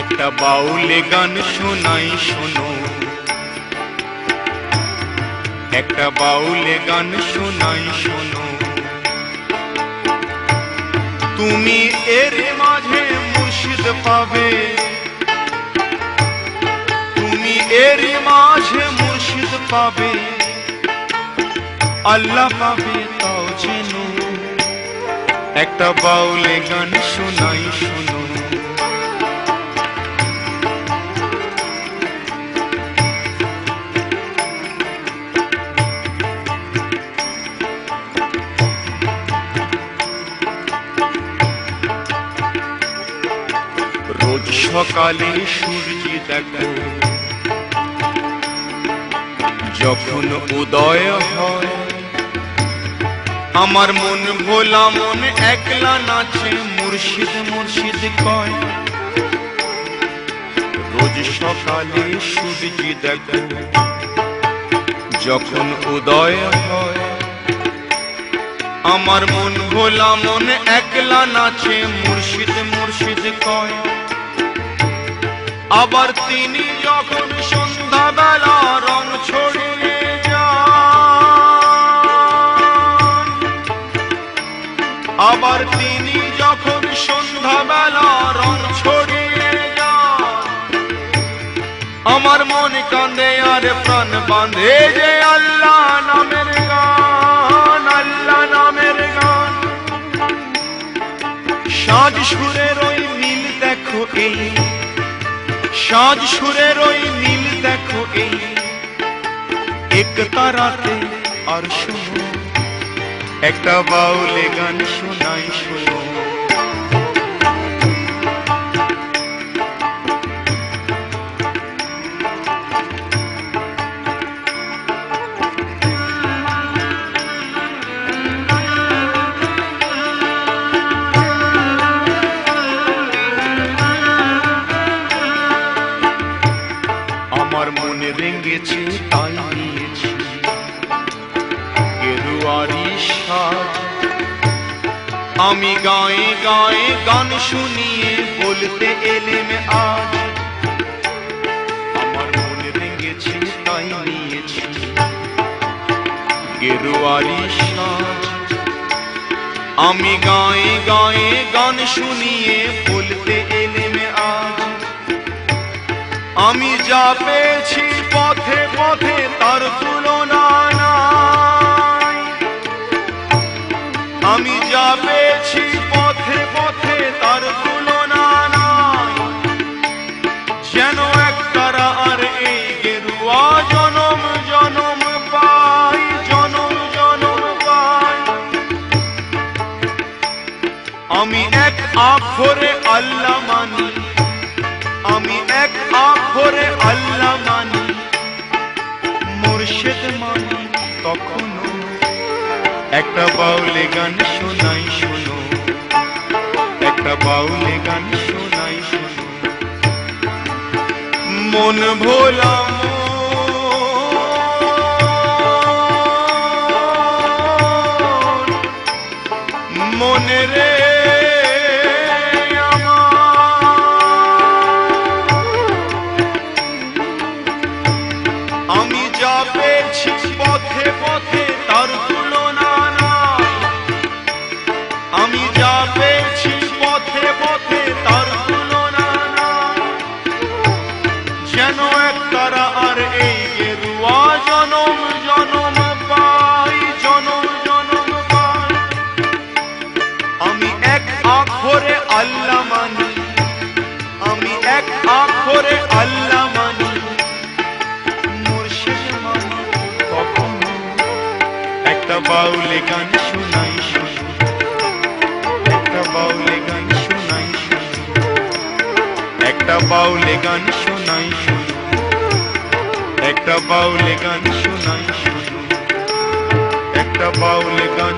একটা বাউলে গান শোনাই শোনো, একটা বাউলে গান শোনাই শোনো। তুমি এর মাঝে মুর্শিদ পাবে, তুমি এর মাঝে মুর্শিদ পাবে, আল্লাহ পাবে তাও জেনো। একটা বাউলে গান শোনাই শোনো। রোজ সকালে সূর্য দেখো যখন উদয় হয়, আমার মন ভোলা মন একলা নাচে, মুর্শিদ মুর্শিদ কয়। রোজ সকালে সূর্য দেখো যখন উদয় হয়, আমার মন ভোলা মন একলা নাচে, মুর্শিদ মুর্শিদ কয়। আবার তিনি যখন সন্ধ্যাবেলা রং ছড়িয়ে যান, আবার তিনি যখন সন্ধ্যাবেলা রং ছড়িয়ে যান, আমার মন কাঁদে আর প্রাণ বাঁধে যে আল্লাহ নামের গান, আল্লাহ নামের গান। সাজ সুরের ওই নীল দেখো এই, সাজ সুরের ওই নীল দেখো এই, এক তারাতে আর শোনো। একটা বাউলে গান শোনাই শোনো। আমার মনে রেঙ্গেছে তাই নিয়েছি গেরুয়ারি সাজ, আমি গায়ে গায়ে গান শুনিয়ে বলতে এলেম আজ। আমার মনে রেঙ্গেছে তাই নিয়েছি গেরুয়ারি সাজ, আমি গায়ে গায়ে গান শুনিয়ে বলতে এলেম আজ। আমি যা পেয়েছি পথে পথে তার তুলনা নাই, আমি যা পেয়েছি পথে পথে তার তুলনা নাই। যেন একতারা আর এই গেরুয়া জনম জনম পাই, জনম জনম পাই। আমি এক আখরে আল্লাহ মানি, আমি এক আখরে আল্লাহ মানি, মুর্শিদ মানি কখনো। একটা বাউলে গান শোনাই শোনো, একটা বাউলে গান শোনাই শোনো। মন ভোলা মনে রে আমি যা পেয়েছি পথে পথে তার তুলনা নাই, আমি যা পেয়েছি পথে পথে তার তুলনা নাই। যেন এক তারা আর এই গেরুয়া জনম জনম পাই, জনম জনম পাই। আমি এক আখরে আল্লাহ মানি, আমি এক আখরে আল্লাহ মানি, একটা বাউলে গান শোনাই শোনো, একটা বাউলে গান শোনাই শোনো, একটা বাউলে গান শোনাই শোনো, একটা বাউলে গান শোনাই শোনো, একটা বাউলে গান।